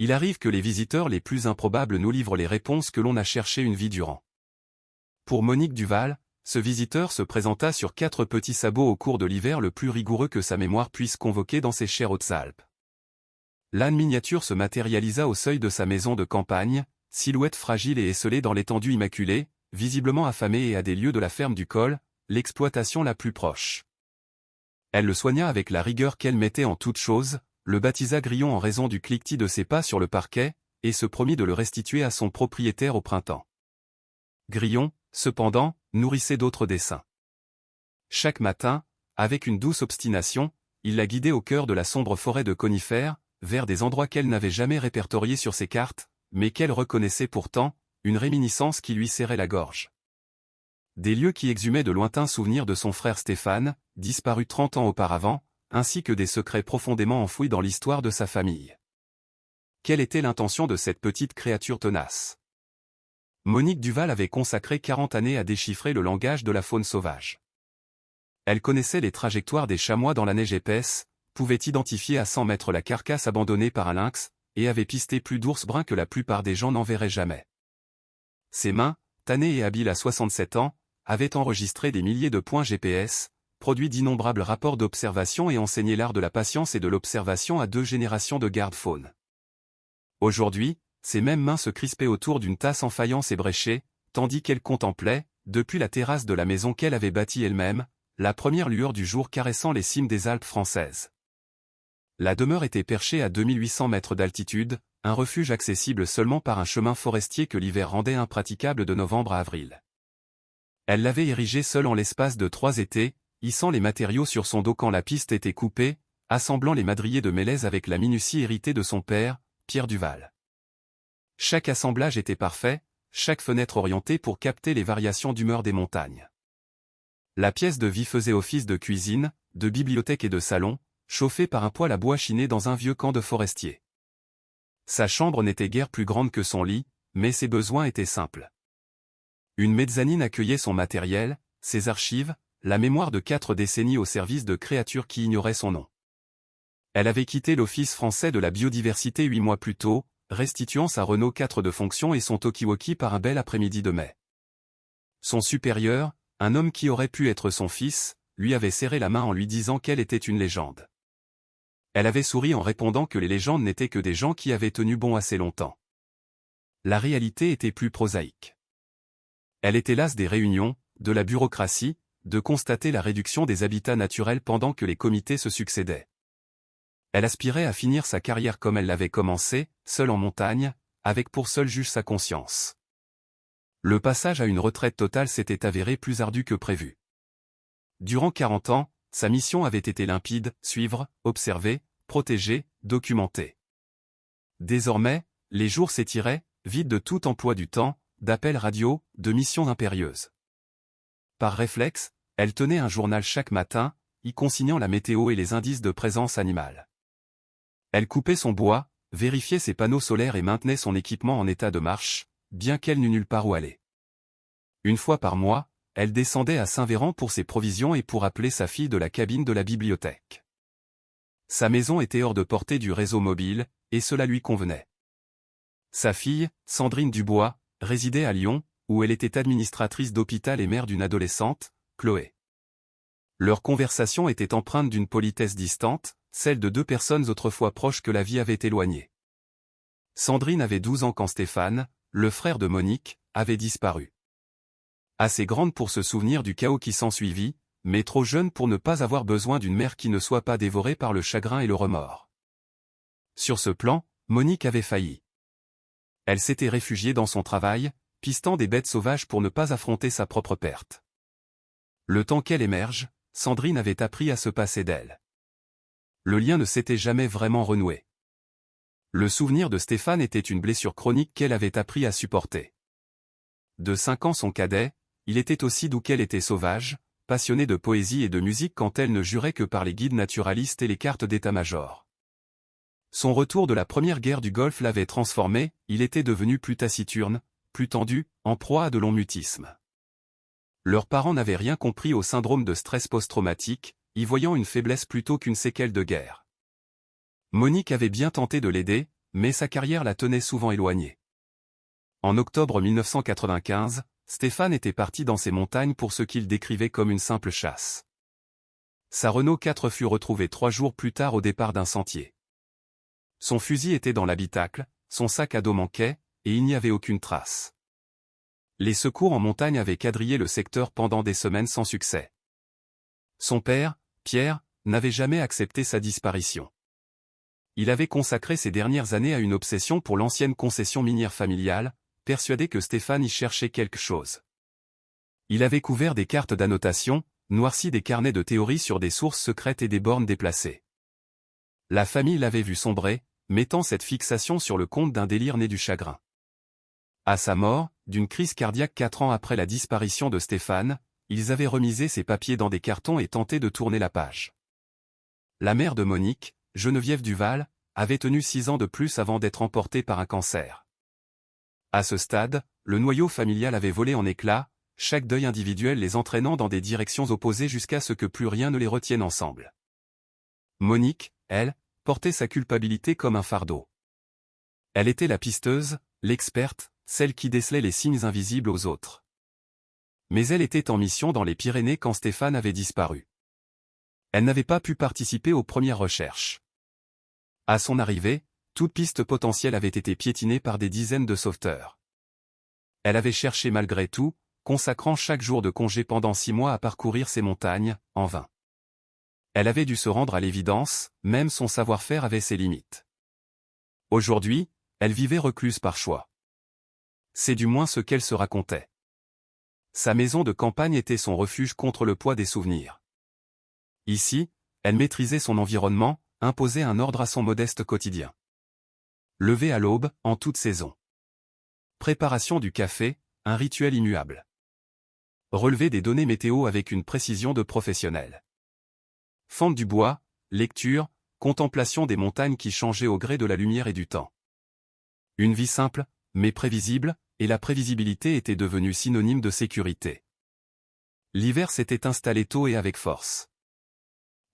il arrive que les visiteurs les plus improbables nous livrent les réponses que l'on a cherchées une vie durant. Pour Monique Duval, ce visiteur se présenta sur 4 petits sabots au cours de l'hiver le plus rigoureux que sa mémoire puisse convoquer dans ses chères Hautes-Alpes. L'âne miniature se matérialisa au seuil de sa maison de campagne, silhouette fragile et esselée dans l'étendue immaculée, visiblement affamée et à des lieues de la ferme du col, l'exploitation la plus proche. Elle le soigna avec la rigueur qu'elle mettait en toutes choses, le baptisa Grillon en raison du cliquetis de ses pas sur le parquet, et se promit de le restituer à son propriétaire au printemps. Grillon, cependant, nourrissait d'autres desseins. Chaque matin, avec une douce obstination, il la guidait au cœur de la sombre forêt de conifères, vers des endroits qu'elle n'avait jamais répertoriés sur ses cartes, mais qu'elle reconnaissait pourtant, une réminiscence qui lui serrait la gorge. Des lieux qui exhumaient de lointains souvenirs de son frère Stéphane, disparu 30 ans auparavant, ainsi que des secrets profondément enfouis dans l'histoire de sa famille. Quelle était l'intention de cette petite créature tenace? Monique Duval avait consacré 40 années à déchiffrer le langage de la faune sauvage. Elle connaissait les trajectoires des chamois dans la neige épaisse, pouvait identifier à 100 mètres la carcasse abandonnée par un lynx, et avait pisté plus d'ours bruns que la plupart des gens n'en verraient jamais. Ses mains, tannées et habiles à 67 ans, avaient enregistré des milliers de points GPS, produit d'innombrables rapports d'observation et enseigné l'art de la patience et de l'observation à 2 générations de gardes-faunes. Aujourd'hui, ses mêmes mains se crispaient autour d'une tasse en faïence ébréchée, tandis qu'elle contemplait, depuis la terrasse de la maison qu'elle avait bâtie elle-même, la première lueur du jour caressant les cimes des Alpes françaises. La demeure était perchée à 2800 mètres d'altitude, un refuge accessible seulement par un chemin forestier que l'hiver rendait impraticable de novembre à avril. Elle l'avait érigé seule en l'espace de 3 étés, hissant les matériaux sur son dos quand la piste était coupée, assemblant les madriers de mélèze avec la minutie héritée de son père, Pierre Duval. Chaque assemblage était parfait, chaque fenêtre orientée pour capter les variations d'humeur des montagnes. La pièce de vie faisait office de cuisine, de bibliothèque et de salon, chauffée par un poêle à bois chiné dans un vieux camp de forestier. Sa chambre n'était guère plus grande que son lit, mais ses besoins étaient simples. Une mezzanine accueillait son matériel, ses archives, la mémoire de 4 décennies au service de créatures qui ignoraient son nom. Elle avait quitté l'Office français de la biodiversité 8 mois plus tôt, restituant sa Renault 4 de fonction et son talkie-walkie par un bel après-midi de mai. Son supérieur, un homme qui aurait pu être son fils, lui avait serré la main en lui disant qu'elle était une légende. Elle avait souri en répondant que les légendes n'étaient que des gens qui avaient tenu bon assez longtemps. La réalité était plus prosaïque. Elle était lasse des réunions, de la bureaucratie, de constater la réduction des habitats naturels pendant que les comités se succédaient. Elle aspirait à finir sa carrière comme elle l'avait commencé, seule en montagne, avec pour seul juge sa conscience. Le passage à une retraite totale s'était avéré plus ardu que prévu. Durant 40 ans, sa mission avait été limpide, suivre, observer, protéger, documenter. Désormais, les jours s'étiraient, vides de tout emploi du temps, d'appels radio, de missions impérieuses. Par réflexe, elle tenait un journal chaque matin, y consignant la météo et les indices de présence animale. Elle coupait son bois, vérifiait ses panneaux solaires et maintenait son équipement en état de marche, bien qu'elle n'eût nulle part où aller. Une fois par mois, elle descendait à Saint-Véran pour ses provisions et pour appeler sa fille de la cabine de la bibliothèque. Sa maison était hors de portée du réseau mobile, et cela lui convenait. Sa fille, Sandrine Dubois, résidait à Lyon, où elle était administratrice d'hôpital et mère d'une adolescente, Chloé. Leur conversation était empreinte d'une politesse distante, celle de 2 personnes autrefois proches que la vie avait éloignées. Sandrine avait 12 ans quand Stéphane, le frère de Monique, avait disparu. Assez grande pour se souvenir du chaos qui s'ensuivit, mais trop jeune pour ne pas avoir besoin d'une mère qui ne soit pas dévorée par le chagrin et le remords. Sur ce plan, Monique avait failli. Elle s'était réfugiée dans son travail, pistant des bêtes sauvages pour ne pas affronter sa propre perte. Le temps qu'elle émerge, Sandrine avait appris à se passer d'elle. Le lien ne s'était jamais vraiment renoué. Le souvenir de Stéphane était une blessure chronique qu'elle avait appris à supporter. De 5 ans son cadet, il était aussi doux qu'elle était sauvage, passionné de poésie et de musique quand elle ne jurait que par les guides naturalistes et les cartes d'état-major. Son retour de la première guerre du Golfe l'avait transformé, il était devenu plus taciturne, plus tendu, en proie à de longs mutismes. Leurs parents n'avaient rien compris au syndrome de stress post-traumatique, y voyant une faiblesse plutôt qu'une séquelle de guerre. Monique avait bien tenté de l'aider, mais sa carrière la tenait souvent éloignée. En octobre 1995, Stéphane était parti dans ces montagnes pour ce qu'il décrivait comme une simple chasse. Sa Renault 4 fut retrouvée 3 jours plus tard au départ d'un sentier. Son fusil était dans l'habitacle, son sac à dos manquait, et il n'y avait aucune trace. Les secours en montagne avaient quadrillé le secteur pendant des semaines sans succès. Son père, Pierre, n'avait jamais accepté sa disparition. Il avait consacré ses dernières années à une obsession pour l'ancienne concession minière familiale, persuadé que Stéphane y cherchait quelque chose. Il avait couvert des cartes d'annotation, noirci des carnets de théories sur des sources secrètes et des bornes déplacées. La famille l'avait vu sombrer, mettant cette fixation sur le compte d'un délire né du chagrin. À sa mort, d'une crise cardiaque 4 ans après la disparition de Stéphane, ils avaient remisé ses papiers dans des cartons et tenté de tourner la page. La mère de Monique, Geneviève Duval, avait tenu 6 ans de plus avant d'être emportée par un cancer. À ce stade, le noyau familial avait volé en éclats, chaque deuil individuel les entraînant dans des directions opposées jusqu'à ce que plus rien ne les retienne ensemble. Monique, elle, portait sa culpabilité comme un fardeau. Elle était la pisteuse, l'experte, celle qui décelait les signes invisibles aux autres. Mais elle était en mission dans les Pyrénées quand Stéphane avait disparu. Elle n'avait pas pu participer aux premières recherches. À son arrivée, toute piste potentielle avait été piétinée par des dizaines de sauveteurs. Elle avait cherché malgré tout, consacrant chaque jour de congé pendant 6 mois à parcourir ces montagnes, en vain. Elle avait dû se rendre à l'évidence, même son savoir-faire avait ses limites. Aujourd'hui, elle vivait recluse par choix. C'est du moins ce qu'elle se racontait. Sa maison de campagne était son refuge contre le poids des souvenirs. Ici, elle maîtrisait son environnement, imposait un ordre à son modeste quotidien. Lever à l'aube, en toute saison. Préparation du café, un rituel immuable. Relever des données météo avec une précision de professionnel. Fente du bois, lecture, contemplation des montagnes qui changeaient au gré de la lumière et du temps. Une vie simple, mais prévisible, et la prévisibilité était devenue synonyme de sécurité. L'hiver s'était installé tôt et avec force.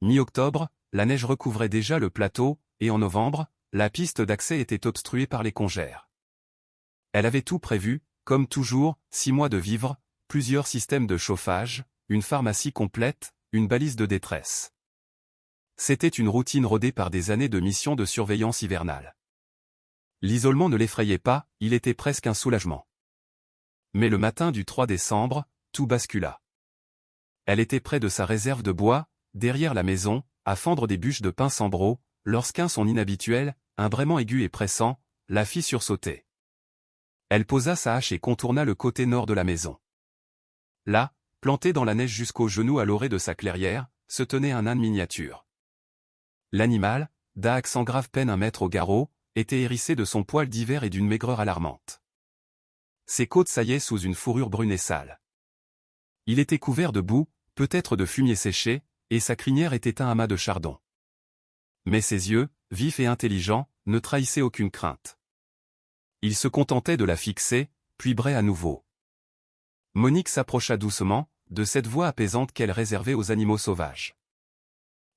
Mi-octobre, la neige recouvrait déjà le plateau, et en novembre, la piste d'accès était obstruée par les congères. Elle avait tout prévu, comme toujours, 6 mois de vivres, plusieurs systèmes de chauffage, une pharmacie complète, une balise de détresse. C'était une routine rodée par des années de missions de surveillance hivernale. L'isolement ne l'effrayait pas, il était presque un soulagement. Mais le matin du 3 décembre, tout bascula. Elle était près de sa réserve de bois, derrière la maison, à fendre des bûches de pin sans broc, lorsqu'un son inhabituel, un braiement aigu et pressant, la fit sursauter. Elle posa sa hache et contourna le côté nord de la maison. Là, planté dans la neige jusqu'aux genoux à l'orée de sa clairière, se tenait un âne miniature. L'animal, d'âge sans grave peine 1 mètre au garrot, était hérissé de son poil d'hiver et d'une maigreur alarmante. Ses côtes saillaient sous une fourrure brune et sale. Il était couvert de boue, peut-être de fumier séché, et sa crinière était un amas de chardon. Mais ses yeux, vifs et intelligents, ne trahissaient aucune crainte. Il se contentait de la fixer, puis brait à nouveau. Monique s'approcha doucement, de cette voix apaisante qu'elle réservait aux animaux sauvages.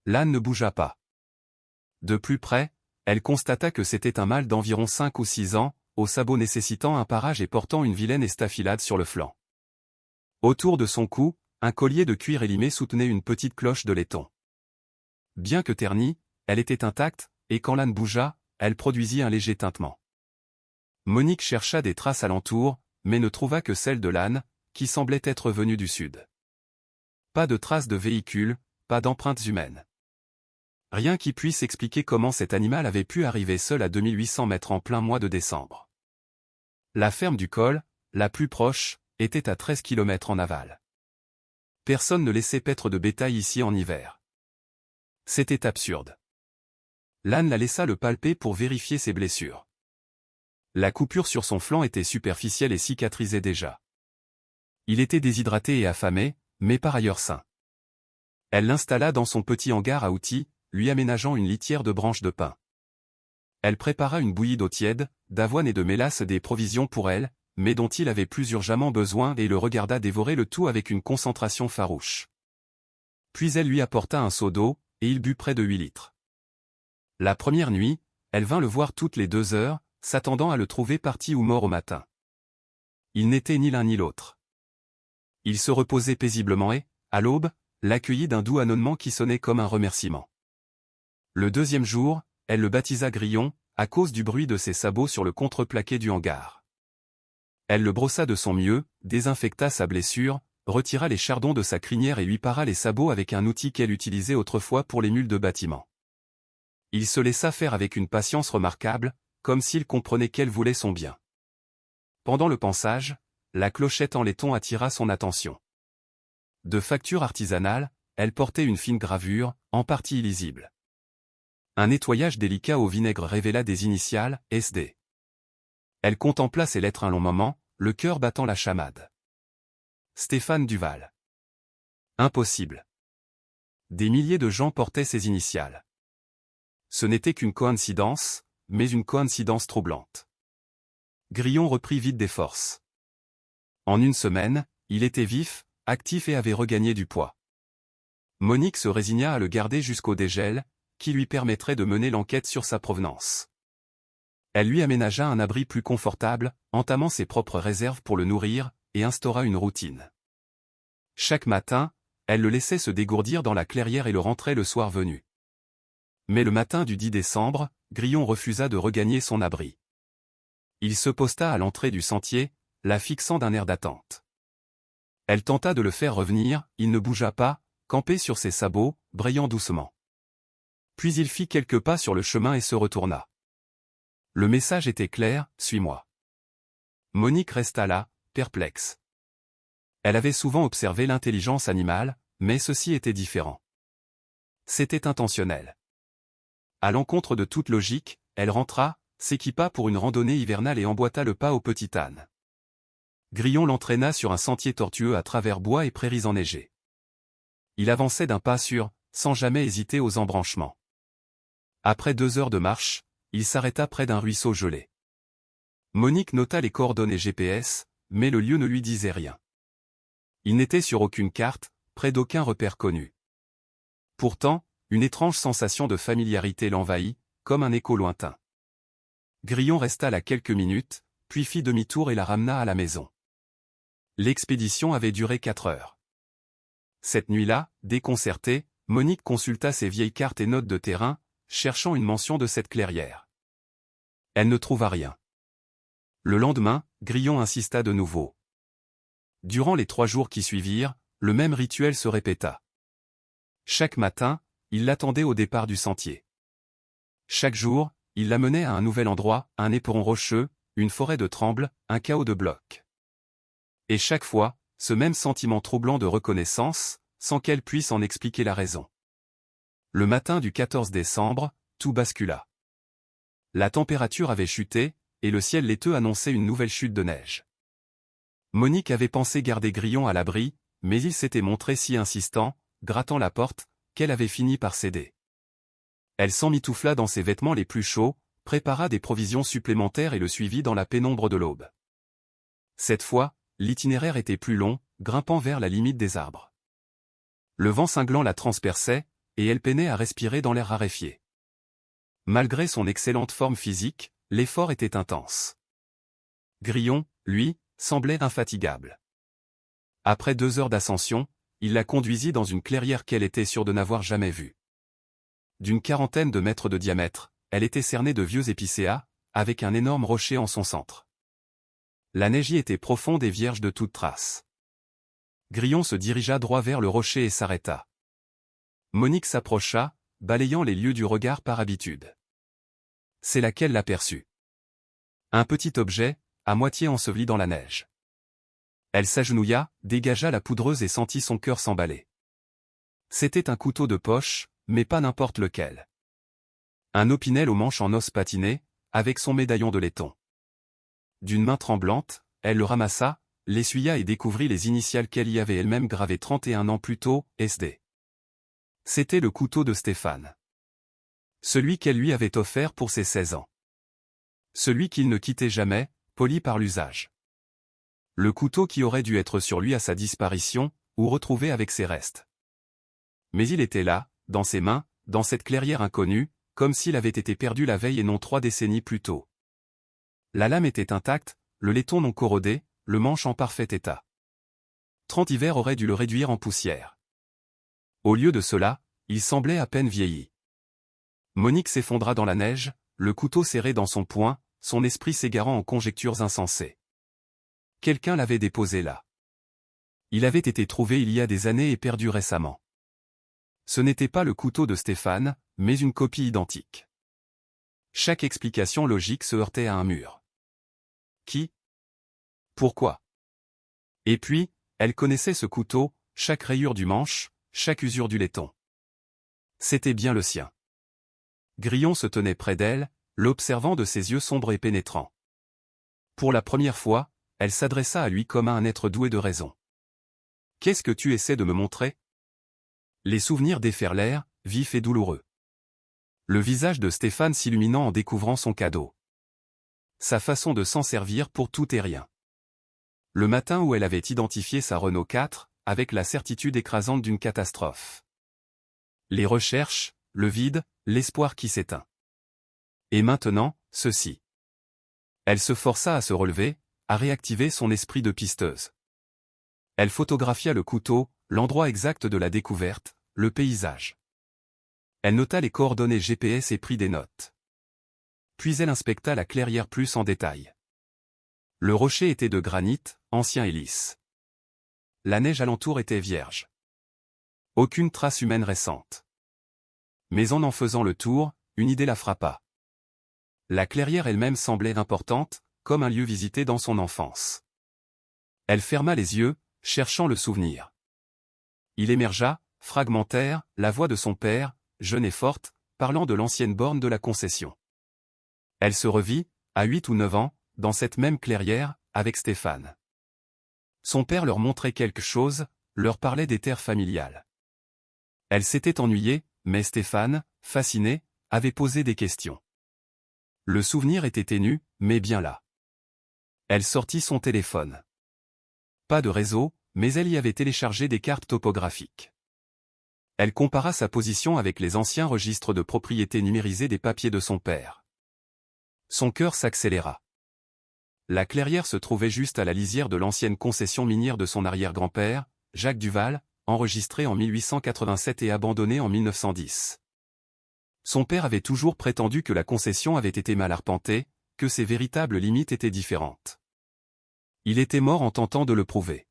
L'âne ne bougea pas. De plus près, elle constata que c'était un mâle d'environ 5 ou 6 ans, aux sabots nécessitant un parage et portant une vilaine estafilade sur le flanc. Autour de son cou, un collier de cuir élimé soutenait une petite cloche de laiton. Bien que ternie, elle était intacte, et quand l'âne bougea, elle produisit un léger tintement. Monique chercha des traces alentour, mais ne trouva que celles de l'âne, qui semblait être venu du sud. Pas de traces de véhicule, pas d'empreintes humaines. Rien qui puisse expliquer comment cet animal avait pu arriver seul à 2800 mètres en plein mois de décembre. La ferme du col, la plus proche, était à 13 km en aval. Personne ne laissait paître de bétail ici en hiver. C'était absurde. L'âne la laissa le palper pour vérifier ses blessures. La coupure sur son flanc était superficielle et cicatrisait déjà. Il était déshydraté et affamé, mais par ailleurs sain. Elle l'installa dans son petit hangar à outils, lui aménageant une litière de branches de pin. Elle prépara une bouillie d'eau tiède, d'avoine et de mélasse, des provisions pour elle, mais dont il avait plus urgemment besoin, et le regarda dévorer le tout avec une concentration farouche. Puis elle lui apporta un seau d'eau, et il but près de 8 litres. La première nuit, elle vint le voir toutes les 2 heures, s'attendant à le trouver parti ou mort au matin. Il n'était ni l'un ni l'autre. Il se reposait paisiblement et, à l'aube, l'accueillit d'un doux ânonnement qui sonnait comme un remerciement. Le 2e jour, elle le baptisa Grillon, à cause du bruit de ses sabots sur le contreplaqué du hangar. Elle le brossa de son mieux, désinfecta sa blessure, retira les chardons de sa crinière et lui para les sabots avec un outil qu'elle utilisait autrefois pour les mules de bâtiment. Il se laissa faire avec une patience remarquable, comme s'il comprenait qu'elle voulait son bien. Pendant le pansage, la clochette en laiton attira son attention. De facture artisanale, elle portait une fine gravure, en partie illisible. Un nettoyage délicat au vinaigre révéla des initiales, SD. Elle contempla ces lettres un long moment, le cœur battant la chamade. Stéphane Duval. Impossible. Des milliers de gens portaient ces initiales. Ce n'était qu'une coïncidence, mais une coïncidence troublante. Grillon reprit vite des forces. En une semaine, il était vif, actif et avait regagné du poids. Monique se résigna à le garder jusqu'au dégel, qui lui permettrait de mener l'enquête sur sa provenance. Elle lui aménagea un abri plus confortable, entamant ses propres réserves pour le nourrir, et instaura une routine. Chaque matin, elle le laissait se dégourdir dans la clairière et le rentrait le soir venu. Mais le matin du 10 décembre, Grillon refusa de regagner son abri. Il se posta à l'entrée du sentier, la fixant d'un air d'attente. Elle tenta de le faire revenir, il ne bougea pas, campé sur ses sabots, brayant doucement. Puis il fit quelques pas sur le chemin et se retourna. Le message était clair, « Suis-moi ». Monique resta là, perplexe. Elle avait souvent observé l'intelligence animale, mais ceci était différent. C'était intentionnel. À l'encontre de toute logique, elle rentra, s'équipa pour une randonnée hivernale et emboîta le pas au petit âne. Grillon l'entraîna sur un sentier tortueux à travers bois et prairies enneigées. Il avançait d'un pas sûr, sans jamais hésiter aux embranchements. Après 2 heures de marche, il s'arrêta près d'un ruisseau gelé. Monique nota les coordonnées GPS, mais le lieu ne lui disait rien. Il n'était sur aucune carte, près d'aucun repère connu. Pourtant, une étrange sensation de familiarité l'envahit, comme un écho lointain. Grillon resta là quelques minutes, puis fit demi-tour et la ramena à la maison. L'expédition avait duré 4 heures. Cette nuit-là, déconcertée, Monique consulta ses vieilles cartes et notes de terrain, cherchant une mention de cette clairière. Elle ne trouva rien. Le lendemain, Grillon insista de nouveau. Durant les 3 jours qui suivirent, le même rituel se répéta. Chaque matin, il l'attendait au départ du sentier. Chaque jour, il l'amenait à un nouvel endroit, un éperon rocheux, une forêt de trembles, un chaos de blocs. Et chaque fois, ce même sentiment troublant de reconnaissance, sans qu'elle puisse en expliquer la raison. Le matin du 14 décembre, tout bascula. La température avait chuté, et le ciel laiteux annonçait une nouvelle chute de neige. Monique avait pensé garder Grillon à l'abri, mais il s'était montré si insistant, grattant la porte, qu'elle avait fini par céder. Elle s'emmitoufla dans ses vêtements les plus chauds, prépara des provisions supplémentaires et le suivit dans la pénombre de l'aube. Cette fois, l'itinéraire était plus long, grimpant vers la limite des arbres. Le vent cinglant la transperçait, et elle peinait à respirer dans l'air raréfié. Malgré son excellente forme physique, l'effort était intense. Grillon, lui, semblait infatigable. Après 2 heures d'ascension, il la conduisit dans une clairière qu'elle était sûre de n'avoir jamais vue. D'une 40aine de mètres de diamètre, elle était cernée de vieux épicéas, avec un énorme rocher en son centre. La neige y était profonde et vierge de toute trace. Grillon se dirigea droit vers le rocher et s'arrêta. Monique s'approcha, balayant les lieux du regard par habitude. C'est là qu'elle l'aperçut. Un petit objet, à moitié enseveli dans la neige. Elle s'agenouilla, dégagea la poudreuse et sentit son cœur s'emballer. C'était un couteau de poche, mais pas n'importe lequel. Un opinel aux manches en os patiné, avec son médaillon de laiton. D'une main tremblante, elle le ramassa, l'essuya et découvrit les initiales qu'elle y avait elle-même gravées 31 ans plus tôt, SD. C'était le couteau de Stéphane. Celui qu'elle lui avait offert pour ses 16 ans. Celui qu'il ne quittait jamais, poli par l'usage. Le couteau qui aurait dû être sur lui à sa disparition, ou retrouvé avec ses restes. Mais il était là, dans ses mains, dans cette clairière inconnue, comme s'il avait été perdu la veille et non 3 décennies plus tôt. La lame était intacte, le laiton non corrodé, le manche en parfait état. 30 hivers auraient dû le réduire en poussière. Au lieu de cela, il semblait à peine vieilli. Monique s'effondra dans la neige, le couteau serré dans son poing, son esprit s'égarant en conjectures insensées. Quelqu'un l'avait déposé là. Il avait été trouvé il y a des années et perdu récemment. Ce n'était pas le couteau de Stéphane, mais une copie identique. Chaque explication logique se heurtait à un mur. Qui? Pourquoi? Et puis, elle connaissait ce couteau, chaque rayure du manche, chaque usure du laiton. C'était bien le sien. Grillon se tenait près d'elle, l'observant de ses yeux sombres et pénétrants. Pour la première fois, elle s'adressa à lui comme à un être doué de raison. « Qu'est-ce que tu essaies de me montrer ?» Les souvenirs déferlèrent, vifs et douloureux. Le visage de Stéphane s'illuminant en découvrant son cadeau. Sa façon de s'en servir pour tout et rien. Le matin où elle avait identifié sa Renault 4, avec la certitude écrasante d'une catastrophe. Les recherches, le vide, l'espoir qui s'éteint. Et maintenant, ceci. Elle se força à se relever, à réactiver son esprit de pisteuse. Elle photographia le couteau, l'endroit exact de la découverte, le paysage. Elle nota les coordonnées GPS et prit des notes. Puis elle inspecta la clairière plus en détail. Le rocher était de granit, ancien et lisse. La neige alentour était vierge. Aucune trace humaine récente. Mais en faisant le tour, une idée la frappa. La clairière elle-même semblait importante, comme un lieu visité dans son enfance. Elle ferma les yeux, cherchant le souvenir. Il émergea, fragmentaire, la voix de son père, jeune et forte, parlant de l'ancienne borne de la concession. Elle se revit, à 8 ou 9 ans, dans cette même clairière, avec Stéphane. Son père leur montrait quelque chose, leur parlait des terres familiales. Elle s'était ennuyée, mais Stéphane, fasciné, avait posé des questions. Le souvenir était ténu, mais bien là. Elle sortit son téléphone. Pas de réseau, mais elle y avait téléchargé des cartes topographiques. Elle compara sa position avec les anciens registres de propriété numérisés des papiers de son père. Son cœur s'accéléra. La clairière se trouvait juste à la lisière de l'ancienne concession minière de son arrière-grand-père, Jacques Duval, enregistrée en 1887 et abandonnée en 1910. Son père avait toujours prétendu que la concession avait été mal arpentée, que ses véritables limites étaient différentes. Il était mort en tentant de le prouver.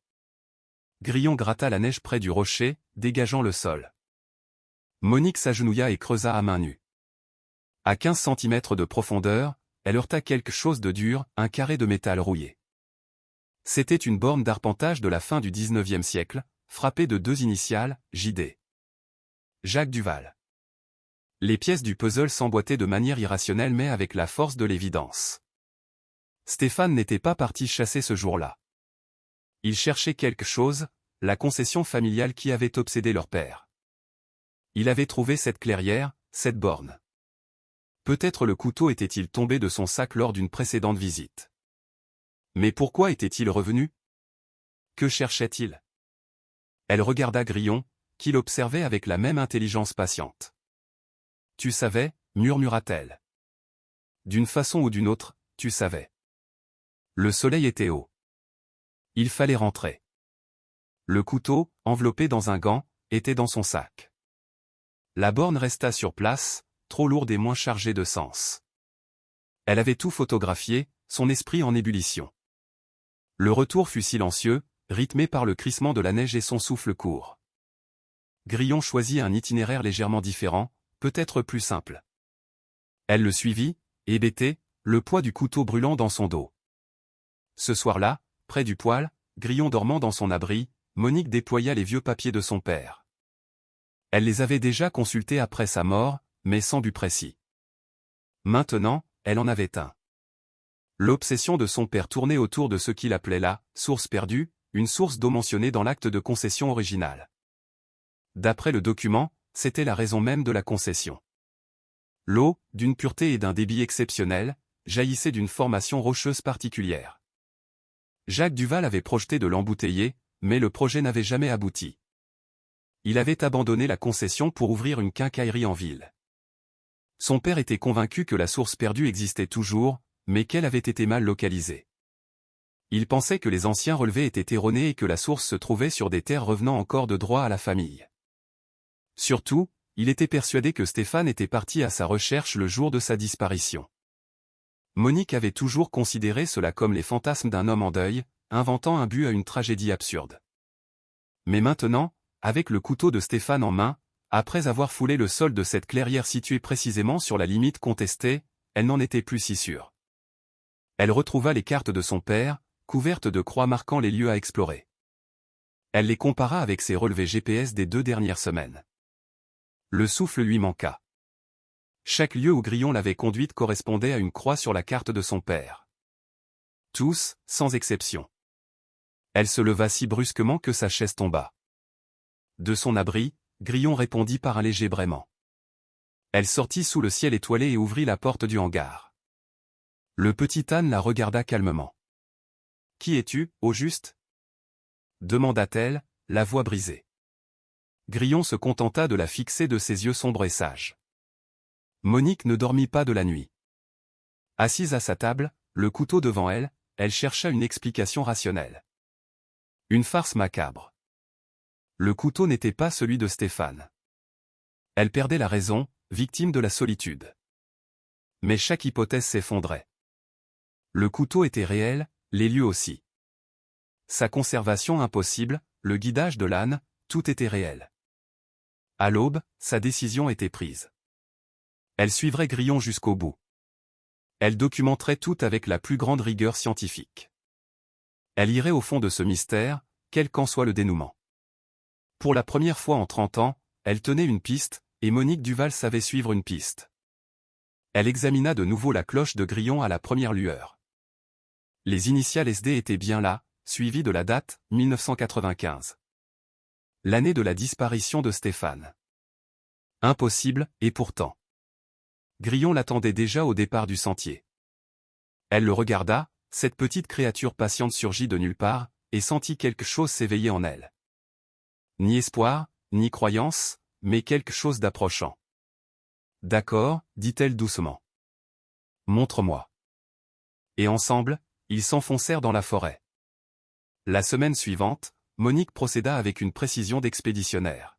Grillon gratta la neige près du rocher, dégageant le sol. Monique s'agenouilla et creusa à main nue. À 15 cm de profondeur, elle heurta quelque chose de dur, un carré de métal rouillé. C'était une borne d'arpentage de la fin du XIXe siècle, frappée de 2 initiales, JD. Jacques Duval. Les pièces du puzzle s'emboîtaient de manière irrationnelle mais avec la force de l'évidence. Stéphane n'était pas parti chasser ce jour-là. Il cherchait quelque chose, la concession familiale qui avait obsédé leur père. Il avait trouvé cette clairière, cette borne. Peut-être le couteau était-il tombé de son sac lors d'une précédente visite. Mais pourquoi était-il revenu? Que cherchait-il? Elle regarda Grillon, qui l'observait avec la même intelligence patiente. Tu savais, murmura-t-elle. D'une façon ou d'une autre, tu savais. Le soleil était haut. Il fallait rentrer. Le couteau, enveloppé dans un gant, était dans son sac. La borne resta sur place, trop lourde et moins chargée de sens. Elle avait tout photographié, son esprit en ébullition. Le retour fut silencieux, rythmé par le crissement de la neige et son souffle court. Grillon choisit un itinéraire légèrement différent, peut-être plus simple. Elle le suivit, hébétée, le poids du couteau brûlant dans son dos. Ce soir-là, près du poêle, Grillon dormant dans son abri, Monique déploya les vieux papiers de son père. Elle les avait déjà consultés après sa mort, mais sans but précis. Maintenant, elle en avait un. L'obsession de son père tournait autour de ce qu'il appelait la « source perdue », une source d'eau mentionnée dans l'acte de concession original. D'après le document, c'était la raison même de la concession. L'eau, d'une pureté et d'un débit exceptionnel, jaillissait d'une formation rocheuse particulière. Jacques Duval avait projeté de l'embouteiller, mais le projet n'avait jamais abouti. Il avait abandonné la concession pour ouvrir une quincaillerie en ville. Son père était convaincu que la source perdue existait toujours, mais qu'elle avait été mal localisée. Il pensait que les anciens relevés étaient erronés et que la source se trouvait sur des terres revenant encore de droit à la famille. Surtout, il était persuadé que Stéphane était parti à sa recherche le jour de sa disparition. Monique avait toujours considéré cela comme les fantasmes d'un homme en deuil, inventant un but à une tragédie absurde. Mais maintenant, avec le couteau de Stéphane en main, après avoir foulé le sol de cette clairière située précisément sur la limite contestée, elle n'en était plus si sûre. Elle retrouva les cartes de son père, couvertes de croix marquant les lieux à explorer. Elle les compara avec ses relevés GPS des 2 dernières semaines. Le souffle lui manqua. Chaque lieu où Grillon l'avait conduite correspondait à une croix sur la carte de son père. Tous, sans exception. Elle se leva si brusquement que sa chaise tomba. De son abri, Grillon répondit par un léger braiement. Elle sortit sous le ciel étoilé et ouvrit la porte du hangar. Le petit âne la regarda calmement. « Qui es-tu, au juste ?» demanda-t-elle, la voix brisée. Grillon se contenta de la fixer de ses yeux sombres et sages. Monique ne dormit pas de la nuit. Assise à sa table, le couteau devant elle, elle chercha une explication rationnelle. Une farce macabre. Le couteau n'était pas celui de Stéphane. Elle perdait la raison, victime de la solitude. Mais chaque hypothèse s'effondrait. Le couteau était réel, les lieux aussi. Sa conservation impossible, le guidage de l'âne, tout était réel. À l'aube, sa décision était prise. Elle suivrait Grillon jusqu'au bout. Elle documenterait tout avec la plus grande rigueur scientifique. Elle irait au fond de ce mystère, quel qu'en soit le dénouement. Pour la première fois en 30 ans, elle tenait une piste, et Monique Duval savait suivre une piste. Elle examina de nouveau la cloche de Grillon à la première lueur. Les initiales SD étaient bien là, suivies de la date, 1995. L'année de la disparition de Stéphane. Impossible, et pourtant. Grillon l'attendait déjà au départ du sentier. Elle le regarda, cette petite créature patiente surgit de nulle part, et sentit quelque chose s'éveiller en elle. Ni espoir, ni croyance, mais quelque chose d'approchant. « D'accord, dit-elle doucement. Montre-moi. » Et ensemble, ils s'enfoncèrent dans la forêt. La semaine suivante, Monique procéda avec une précision d'expéditionnaire.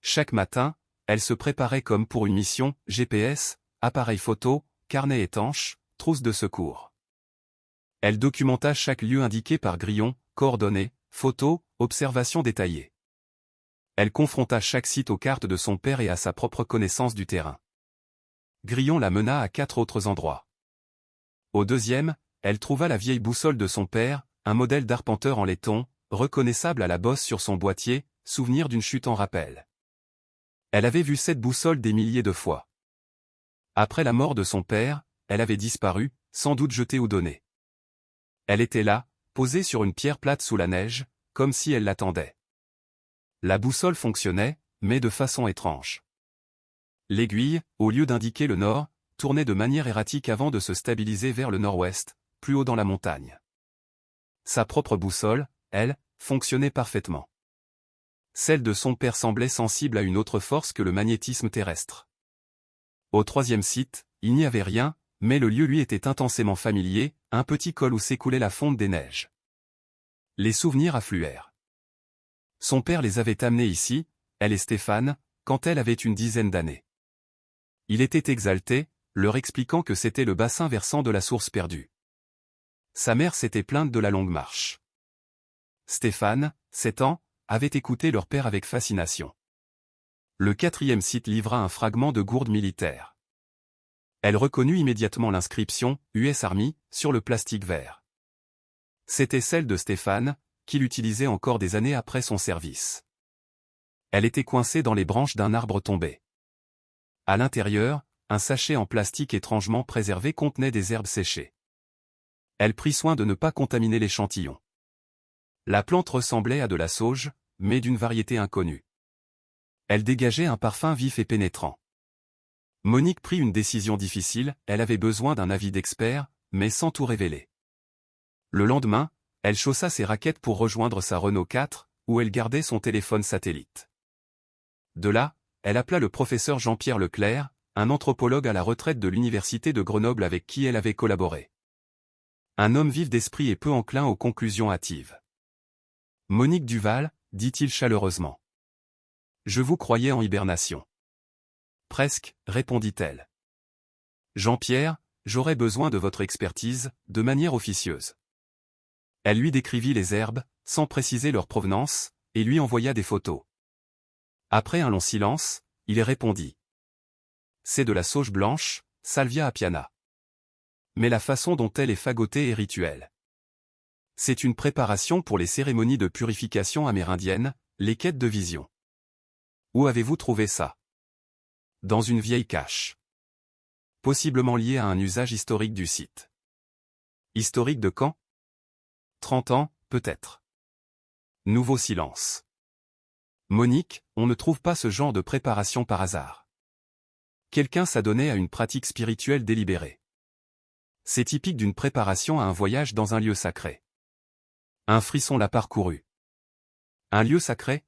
Chaque matin, elle se préparait comme pour une mission, GPS, appareil photo, carnet étanche, trousse de secours. Elle documenta chaque lieu indiqué par Grillon, coordonnées, photos, observations détaillées. Elle confronta chaque site aux cartes de son père et à sa propre connaissance du terrain. Grillon la mena à 4 autres endroits. Au deuxième, elle trouva la vieille boussole de son père, un modèle d'arpenteur en laiton, reconnaissable à la bosse sur son boîtier, souvenir d'une chute en rappel. Elle avait vu cette boussole des milliers de fois. Après la mort de son père, elle avait disparu, sans doute jetée ou donnée. Elle était là, posée sur une pierre plate sous la neige, comme si elle l'attendait. La boussole fonctionnait, mais de façon étrange. L'aiguille, au lieu d'indiquer le nord, tournait de manière erratique avant de se stabiliser vers le nord-ouest, plus haut dans la montagne. Sa propre boussole, elle, fonctionnait parfaitement. Celle de son père semblait sensible à une autre force que le magnétisme terrestre. Au troisième site, il n'y avait rien, mais le lieu lui était intensément familier, un petit col où s'écoulait la fonte des neiges. Les souvenirs affluèrent. Son père les avait amenés ici, elle et Stéphane, quand elle avait une dizaine d'années. Il était exalté, leur expliquant que c'était le bassin versant de la source perdue. Sa mère s'était plainte de la longue marche. Stéphane, 7 ans, avait écouté leur père avec fascination. Le 4e site livra un fragment de gourde militaire. Elle reconnut immédiatement l'inscription « US Army » sur le plastique vert. C'était celle de Stéphane, qu'il utilisait encore des années après son service. Elle était coincée dans les branches d'un arbre tombé. À l'intérieur, un sachet en plastique étrangement préservé contenait des herbes séchées. Elle prit soin de ne pas contaminer l'échantillon. La plante ressemblait à de la sauge, mais d'une variété inconnue. Elle dégageait un parfum vif et pénétrant. Monique prit une décision difficile, elle avait besoin d'un avis d'expert, mais sans tout révéler. Le lendemain, elle chaussa ses raquettes pour rejoindre sa Renault 4, où elle gardait son téléphone satellite. De là, elle appela le professeur Jean-Pierre Leclerc, un anthropologue à la retraite de l'université de Grenoble avec qui elle avait collaboré. Un homme vif d'esprit et peu enclin aux conclusions hâtives. Monique Duval, dit-il chaleureusement. Je vous croyais en hibernation. Presque, répondit-elle. Jean-Pierre, j'aurais besoin de votre expertise, de manière officieuse. Elle lui décrivit les herbes, sans préciser leur provenance, et lui envoya des photos. Après un long silence, il répondit. C'est de la sauge blanche, Salvia apiana. Mais la façon dont elle est fagotée est rituelle. C'est une préparation pour les cérémonies de purification amérindiennes, les quêtes de vision. Où avez-vous trouvé ça? Dans une vieille cache. Possiblement liée à un usage historique du site. Historique de quand? 30 ans, peut-être. Nouveau silence. Monique, on ne trouve pas ce genre de préparation par hasard. Quelqu'un s'adonnait à une pratique spirituelle délibérée. C'est typique d'une préparation à un voyage dans un lieu sacré. Un frisson l'a parcouru. Un lieu sacré?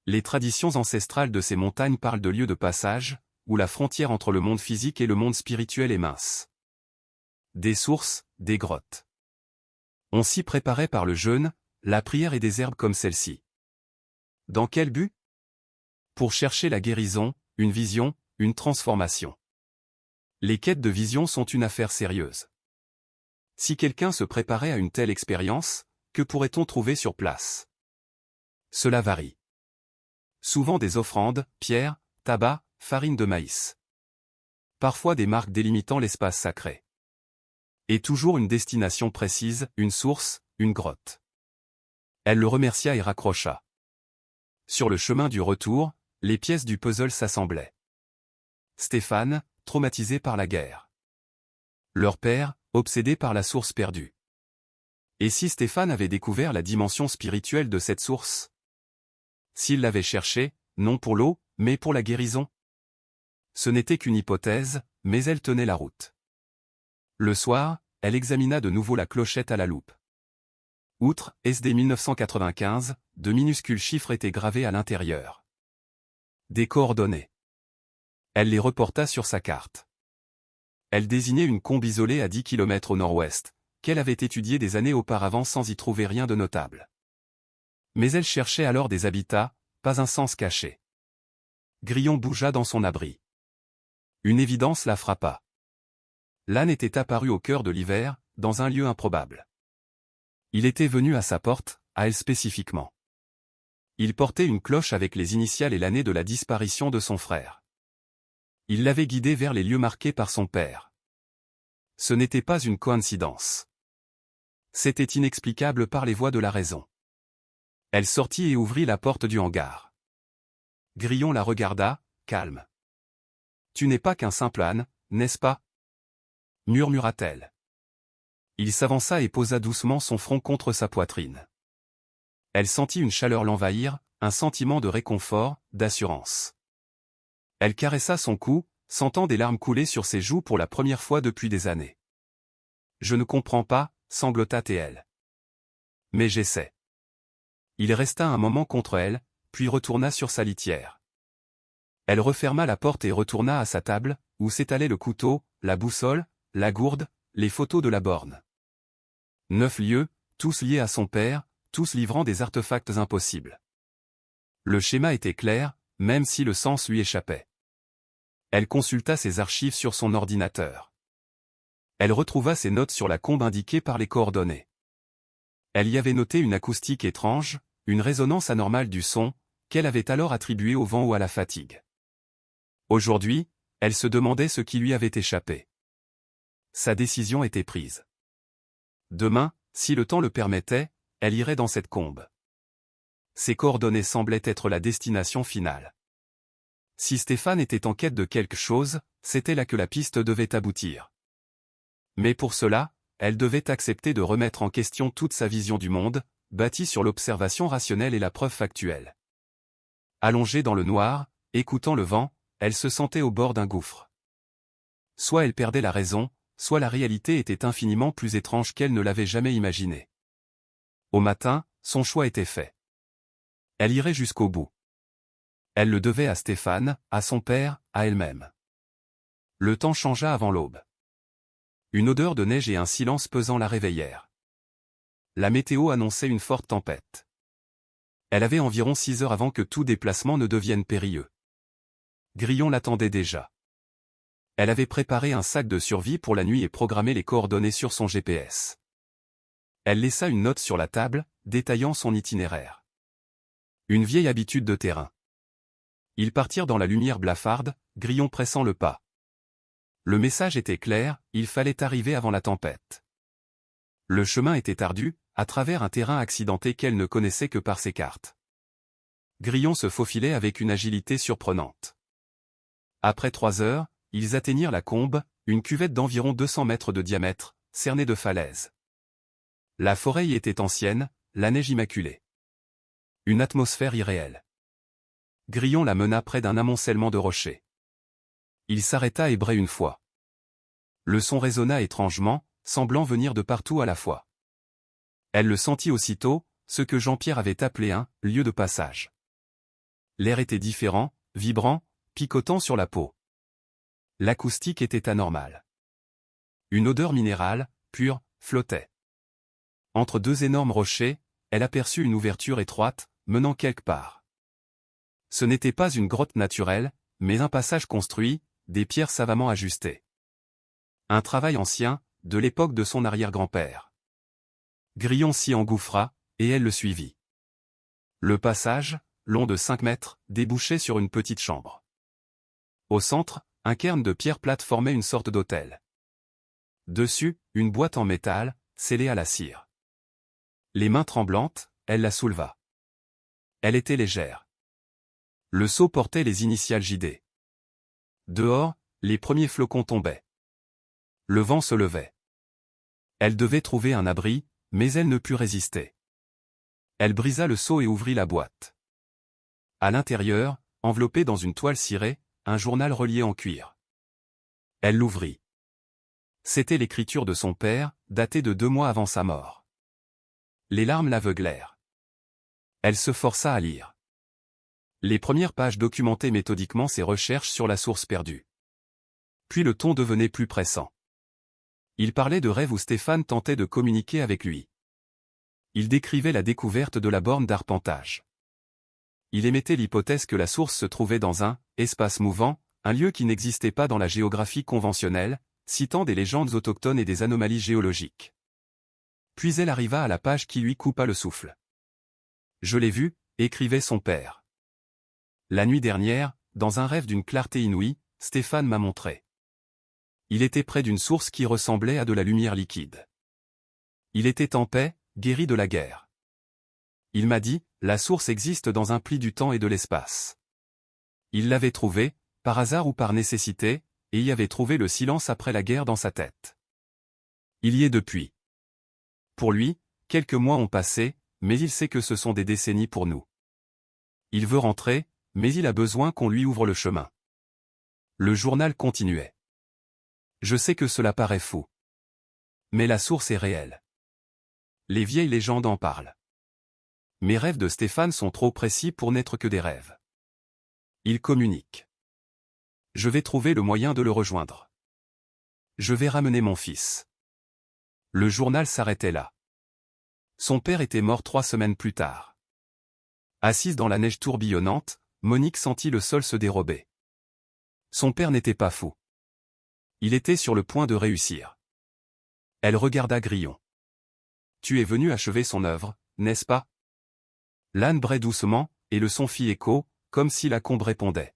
Les traditions ancestrales de ces montagnes parlent de lieux de passage, où la frontière entre le monde physique et le monde spirituel est mince. Des sources, des grottes. On s'y préparait par le jeûne, la prière et des herbes comme celle-ci. Dans quel but? Pour chercher la guérison, une vision, une transformation. Les quêtes de vision sont une affaire sérieuse. Si quelqu'un se préparait à une telle expérience, que pourrait-on trouver sur place? Cela varie. Souvent des offrandes, pierres, tabac, farine de maïs. Parfois des marques délimitant l'espace sacré. Et toujours une destination précise, une source, une grotte. Elle le remercia et raccrocha. Sur le chemin du retour, les pièces du puzzle s'assemblaient. Stéphane, traumatisé par la guerre. Leur père, obsédé par la source perdue. Et si Stéphane avait découvert la dimension spirituelle de cette source? S'il l'avait cherchée, non pour l'eau, mais pour la guérison? Ce n'était qu'une hypothèse, mais elle tenait la route. Le soir, elle examina de nouveau la clochette à la loupe. Outre SD 1995, de minuscules chiffres étaient gravés à l'intérieur. Des coordonnées. Elle les reporta sur sa carte. Elle désignait une combe isolée à 10 km au nord-ouest, qu'elle avait étudiée des années auparavant sans y trouver rien de notable. Mais elle cherchait alors des habitats, pas un sens caché. Grillon bougea dans son abri. Une évidence la frappa. L'âne était apparu au cœur de l'hiver, dans un lieu improbable. Il était venu à sa porte, à elle spécifiquement. Il portait une cloche avec les initiales et l'année de la disparition de son frère. Il l'avait guidé vers les lieux marqués par son père. Ce n'était pas une coïncidence. C'était inexplicable par les voies de la raison. Elle sortit et ouvrit la porte du hangar. Grillon la regarda, calme. « Tu n'es pas qu'un simple âne, n'est-ce pas » murmura-t-elle. Il s'avança et posa doucement son front contre sa poitrine. Elle sentit une chaleur l'envahir, un sentiment de réconfort, d'assurance. Elle caressa son cou, sentant des larmes couler sur ses joues pour la première fois depuis des années. « Je ne comprends pas, sanglota-t-elle. Mais j'essaie. » Il resta un moment contre elle, puis retourna sur sa litière. Elle referma la porte et retourna à sa table, où s'étalaient le couteau, la boussole, la gourde, les photos de la borne. 9 lieux, tous liés à son père, tous livrant des artefacts impossibles. Le schéma était clair, même si le sens lui échappait. Elle consulta ses archives sur son ordinateur. Elle retrouva ses notes sur la combe indiquée par les coordonnées. Elle y avait noté une acoustique étrange, une résonance anormale du son, qu'elle avait alors attribuée au vent ou à la fatigue. Aujourd'hui, elle se demandait ce qui lui avait échappé. Sa décision était prise. Demain, si le temps le permettait, elle irait dans cette combe. Ses coordonnées semblaient être la destination finale. Si Stéphane était en quête de quelque chose, c'était là que la piste devait aboutir. Mais pour cela, elle devait accepter de remettre en question toute sa vision du monde, bâtie sur l'observation rationnelle et la preuve factuelle. Allongée dans le noir, écoutant le vent, elle se sentait au bord d'un gouffre. Soit elle perdait la raison, soit la réalité était infiniment plus étrange qu'elle ne l'avait jamais imaginé. Au matin, son choix était fait. Elle irait jusqu'au bout. Elle le devait à Stéphane, à son père, à elle-même. Le temps changea avant l'aube. Une odeur de neige et un silence pesant la réveillèrent. La météo annonçait une forte tempête. Elle avait environ 6 heures avant que tout déplacement ne devienne périlleux. Grillon l'attendait déjà. Elle avait préparé un sac de survie pour la nuit et programmé les coordonnées sur son GPS. Elle laissa une note sur la table, détaillant son itinéraire. Une vieille habitude de terrain. Ils partirent dans la lumière blafarde, Grillon pressant le pas. Le message était clair, il fallait arriver avant la tempête. Le chemin était ardu, à travers un terrain accidenté qu'elle ne connaissait que par ses cartes. Grillon se faufilait avec une agilité surprenante. Après 3 heures, ils atteignirent la Combe, une cuvette d'environ 200 mètres de diamètre, cernée de falaises. La forêt y était ancienne, la neige immaculée. Une atmosphère irréelle. Grillon la mena près d'un amoncellement de rochers. Il s'arrêta hébré une fois. Le son résonna étrangement, semblant venir de partout à la fois. Elle le sentit aussitôt, ce que Jean-Pierre avait appelé un « lieu de passage ». L'air était différent, vibrant, picotant sur la peau. L'acoustique était anormale. Une odeur minérale, pure, flottait. Entre 2 énormes rochers, elle aperçut une ouverture étroite, menant quelque part. Ce n'était pas une grotte naturelle, mais un passage construit, des pierres savamment ajustées. Un travail ancien, de l'époque de son arrière-grand-père. Grillon s'y engouffra, et elle le suivit. Le passage, long de 5 mètres, débouchait sur une petite chambre. Au centre, un cairn de pierre plate formait une sorte d'autel. Dessus, une boîte en métal, scellée à la cire. Les mains tremblantes, elle la souleva. Elle était légère. Le seau portait les initiales JD. Dehors, les premiers flocons tombaient. Le vent se levait. Elle devait trouver un abri, mais elle ne put résister. Elle brisa le seau et ouvrit la boîte. À l'intérieur, enveloppé dans une toile cirée, un journal relié en cuir. Elle l'ouvrit. C'était l'écriture de son père, datée de 2 mois avant sa mort. Les larmes l'aveuglèrent. Elle se força à lire. Les premières pages documentaient méthodiquement ses recherches sur la source perdue. Puis le ton devenait plus pressant. Il parlait de rêves où Stéphane tentait de communiquer avec lui. Il décrivait la découverte de la borne d'arpentage. Il émettait l'hypothèse que la source se trouvait dans un « espace mouvant », un lieu qui n'existait pas dans la géographie conventionnelle, citant des légendes autochtones et des anomalies géologiques. Puis elle arriva à la page qui lui coupa le souffle. « Je l'ai vu », écrivait son père. « La nuit dernière, dans un rêve d'une clarté inouïe, Stéphane m'a montré. Il était près d'une source qui ressemblait à de la lumière liquide. Il était en paix, guéri de la guerre. Il m'a dit, la source existe dans un pli du temps et de l'espace. Il l'avait trouvée, par hasard ou par nécessité, et y avait trouvé le silence après la guerre dans sa tête. Il y est depuis. Pour lui, quelques mois ont passé, mais il sait que ce sont des décennies pour nous. Il veut rentrer, mais il a besoin qu'on lui ouvre le chemin. » Le journal continuait. « Je sais que cela paraît fou. Mais la source est réelle. Les vieilles légendes en parlent. Mes rêves de Stéphane sont trop précis pour n'être que des rêves. Il communique. Je vais trouver le moyen de le rejoindre. Je vais ramener mon fils. » Le journal s'arrêtait là. Son père était mort 3 semaines plus tard. Assise dans la neige tourbillonnante, Monique sentit le sol se dérober. Son père n'était pas fou. Il était sur le point de réussir. Elle regarda Grillon. « Tu es venu achever son œuvre, n'est-ce pas ?» L'âne brait doucement, et le son fit écho, comme si la combe répondait.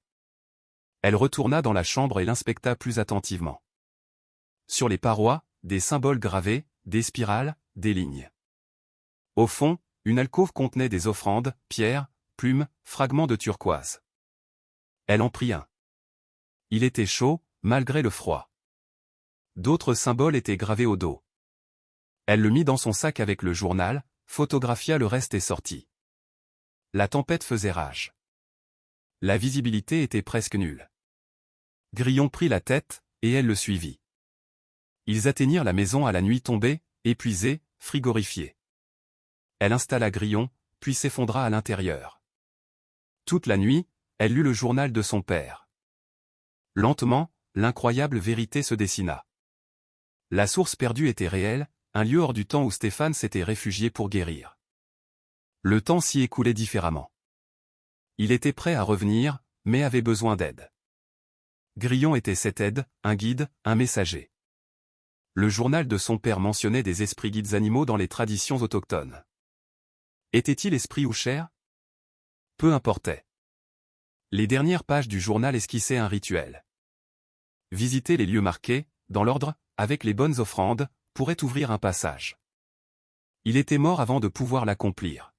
Elle retourna dans la chambre et l'inspecta plus attentivement. Sur les parois, des symboles gravés, des spirales, des lignes. Au fond, une alcôve contenait des offrandes, pierres, plumes, fragments de turquoise. Elle en prit un. Il était chaud, malgré le froid. D'autres symboles étaient gravés au dos. Elle le mit dans son sac avec le journal, photographia le reste et sortit. La tempête faisait rage. La visibilité était presque nulle. Grillon prit la tête, et elle le suivit. Ils atteignirent la maison à la nuit tombée, épuisée, frigorifiée. Elle installa Grillon, puis s'effondra à l'intérieur. Toute la nuit, elle lut le journal de son père. Lentement, l'incroyable vérité se dessina. La source perdue était réelle, un lieu hors du temps où Stéphane s'était réfugié pour guérir. Le temps s'y écoulait différemment. Il était prêt à revenir, mais avait besoin d'aide. Grillon était cette aide, un guide, un messager. Le journal de son père mentionnait des esprits guides animaux dans les traditions autochtones. Était-il esprit ou chair? Peu importait. Les dernières pages du journal esquissaient un rituel. Visiter les lieux marqués, dans l'ordre, avec les bonnes offrandes, pourrait ouvrir un passage. Il était mort avant de pouvoir l'accomplir.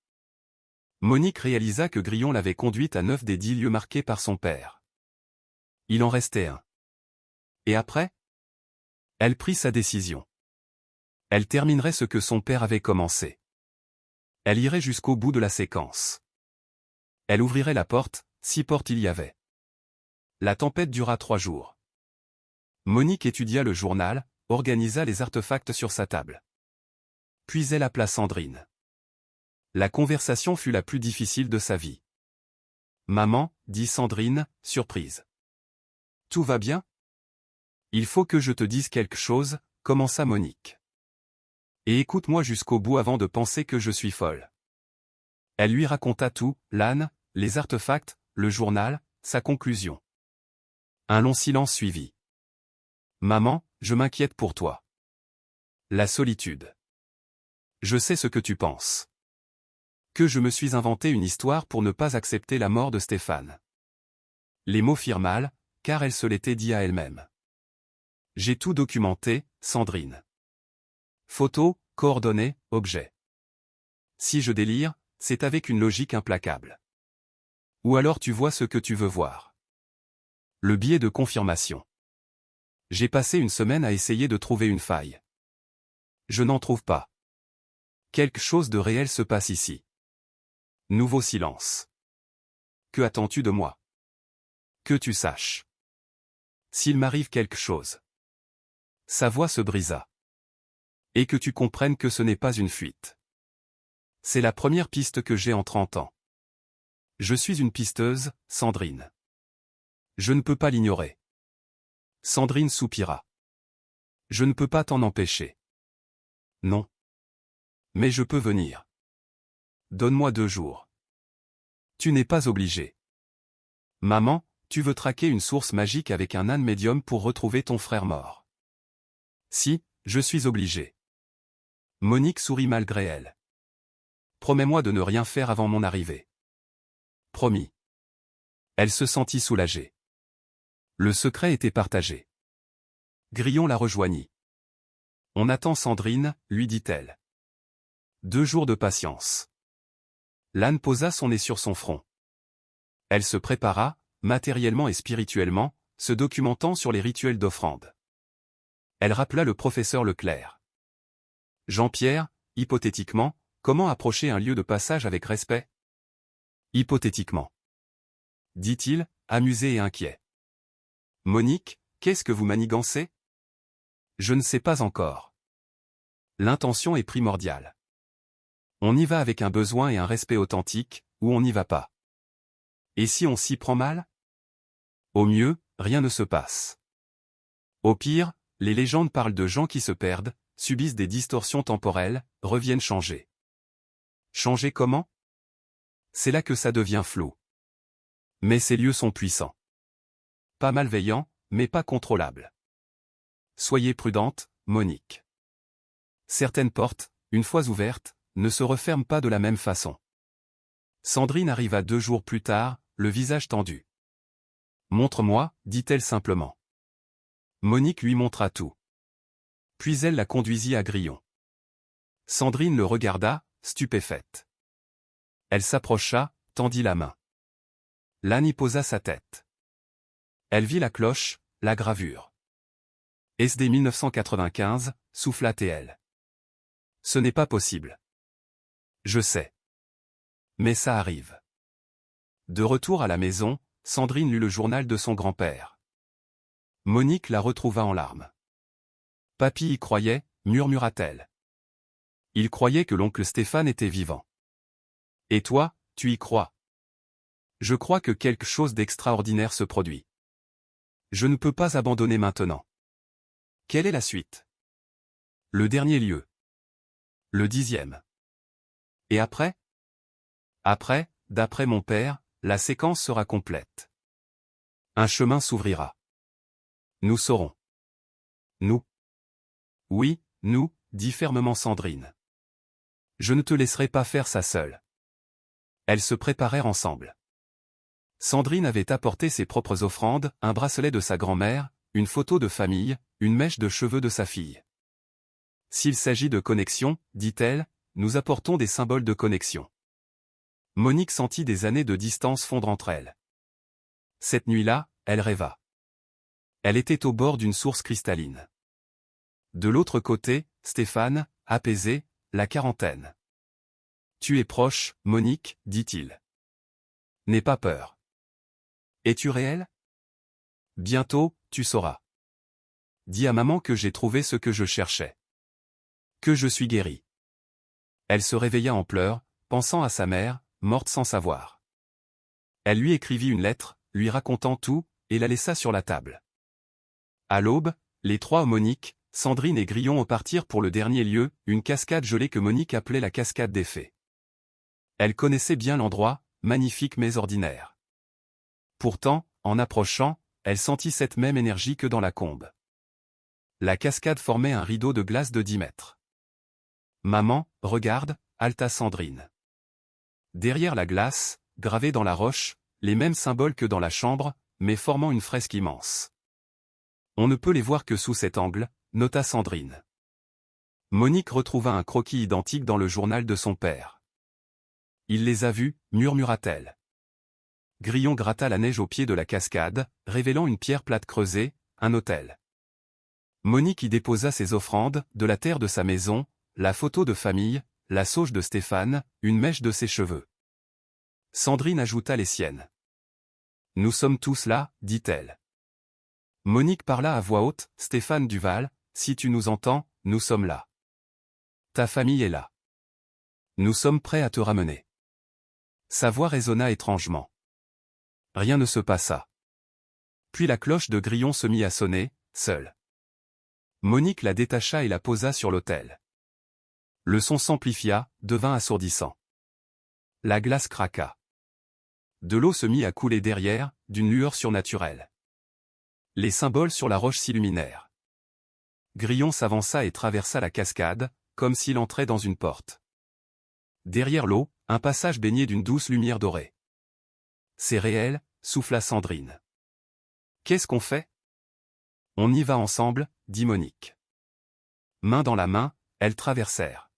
Monique réalisa que Grillon l'avait conduite à 9 des 10 lieux marqués par son père. Il en restait un. Et après? Elle prit sa décision. Elle terminerait ce que son père avait commencé. Elle irait jusqu'au bout de la séquence. Elle ouvrirait la porte, 6 portes il y avait. La tempête dura 3 jours. Monique étudia le journal, organisa les artefacts sur sa table. Puis elle appela Sandrine. La conversation fut la plus difficile de sa vie. « Maman, » dit Sandrine, surprise. « Tout va bien ? » « Il faut que je te dise quelque chose, » commença Monique. « Et écoute-moi jusqu'au bout avant de penser que je suis folle. » Elle lui raconta tout, l'âne, les artefacts, le journal, sa conclusion. Un long silence suivit. « Maman, je m'inquiète pour toi. » La solitude. « Je sais ce que tu penses. Que je me suis inventé une histoire pour ne pas accepter la mort de Stéphane. » Les mots firent mal, car elle se l'était dit à elle-même. « J'ai tout documenté, Sandrine. Photos, coordonnées, objets. Si je délire, c'est avec une logique implacable. Ou alors tu vois ce que tu veux voir. Le biais de confirmation. J'ai passé une semaine à essayer de trouver une faille. Je n'en trouve pas. Quelque chose de réel se passe ici. » Nouveau silence. « Que attends-tu de moi? Que tu saches. S'il m'arrive quelque chose. » Sa voix se brisa. « Et que tu comprennes que ce n'est pas une fuite. C'est la première piste que j'ai en 30 ans. Je suis une pisteuse, Sandrine. Je ne peux pas l'ignorer. » Sandrine soupira. « Je ne peux pas t'en empêcher. » « Non. Mais je peux venir. Donne-moi 2 jours. » « Tu n'es pas obligé. »« Maman, tu veux traquer une source magique avec un âne médium pour retrouver ton frère mort. »« Si, je suis obligé. » Monique sourit malgré elle. « Promets-moi de ne rien faire avant mon arrivée. » « Promis. » Elle se sentit soulagée. Le secret était partagé. Grillon la rejoignit. « On attend Sandrine, » lui dit-elle. 2 jours de patience. L'âne posa son nez sur son front. Elle se prépara, matériellement et spirituellement, se documentant sur les rituels d'offrande. Elle rappela le professeur Leclerc. « Jean-Pierre, hypothétiquement, comment approcher un lieu de passage avec respect? » « Hypothétiquement. » dit-il, amusé et inquiet. « Monique, qu'est-ce que vous manigancez? » « Je ne sais pas encore. L'intention est primordiale. On y va avec un besoin et un respect authentique, ou on n'y va pas. Et si on s'y prend mal? Au mieux, rien ne se passe. Au pire, les légendes parlent de gens qui se perdent, subissent des distorsions temporelles, reviennent changer. Changer comment? C'est là que ça devient flou. Mais ces lieux sont puissants. Pas malveillants, mais pas contrôlables. Soyez prudente, Monique. Certaines portes, une fois ouvertes, ne se referment pas de la même façon. Sandrine arriva 2 jours plus tard, le visage tendu. « Montre-moi, » dit-elle simplement. Monique lui montra tout. Puis elle la conduisit à Grillon. Sandrine le regarda, stupéfaite. Elle s'approcha, tendit la main. L'âne y posa sa tête. Elle vit la cloche, la gravure. SD 1995, souffla-t-elle. Ce n'est pas possible. Je sais. Mais ça arrive. De retour à la maison, Sandrine lut le journal de son grand-père. Monique la retrouva en larmes. Papy y croyait, murmura-t-elle. Il croyait que l'oncle Stéphane était vivant. Et toi, tu y crois? Je crois que quelque chose d'extraordinaire se produit. Je ne peux pas abandonner maintenant. Quelle est la suite? Le dernier lieu. Le 10e. Et après? Après, d'après mon père, la séquence sera complète. Un chemin s'ouvrira. Nous saurons. Nous. Oui, nous, dit fermement Sandrine. Je ne te laisserai pas faire ça seule. Elles se préparèrent ensemble. Sandrine avait apporté ses propres offrandes, un bracelet de sa grand-mère, une photo de famille, une mèche de cheveux de sa fille. S'il s'agit de connexion, dit-elle, nous apportons des symboles de connexion. Monique sentit des années de distance fondre entre elles. Cette nuit-là, elle rêva. Elle était au bord d'une source cristalline. De l'autre côté, Stéphane, apaisé, la quarantaine. Tu es proche, Monique, dit-il. N'aie pas peur. Es-tu réel? Bientôt, tu sauras. Dis à maman que j'ai trouvé ce que je cherchais. Que je suis guérie. Elle se réveilla en pleurs, pensant à sa mère, morte sans savoir. Elle lui écrivit une lettre, lui racontant tout, et la laissa sur la table. À l'aube, les trois Monique, Sandrine et Grillon partirent pour le dernier lieu, une cascade gelée que Monique appelait la cascade des fées. Elle connaissait bien l'endroit, magnifique mais ordinaire. Pourtant, en approchant, elle sentit cette même énergie que dans la combe. La cascade formait un rideau de glace de 10 mètres. Maman, regarde, haleta Sandrine. Derrière la glace, gravés dans la roche, les mêmes symboles que dans la chambre, mais formant une fresque immense. On ne peut les voir que sous cet angle, nota Sandrine. Monique retrouva un croquis identique dans le journal de son père. Il les a vus, murmura-t-elle. Grillon gratta la neige au pied de la cascade, révélant une pierre plate creusée, un autel. Monique y déposa ses offrandes, de la terre de sa maison, la photo de famille, la sauge de Stéphane, une mèche de ses cheveux. Sandrine ajouta les siennes. Nous sommes tous là, dit-elle. Monique parla à voix haute, Stéphane Duval, si tu nous entends, nous sommes là. Ta famille est là. Nous sommes prêts à te ramener. Sa voix résonna étrangement. Rien ne se passa. Puis la cloche de Grillon se mit à sonner, seule. Monique la détacha et la posa sur l'autel. Le son s'amplifia, devint assourdissant. La glace craqua. De l'eau se mit à couler derrière, d'une lueur surnaturelle. Les symboles sur la roche s'illuminèrent. Grillon s'avança et traversa la cascade, comme s'il entrait dans une porte. Derrière l'eau, un passage baigné d'une douce lumière dorée. C'est réel, souffla Sandrine. Qu'est-ce qu'on fait? On y va ensemble, dit Monique. Main dans la main, elles traversèrent.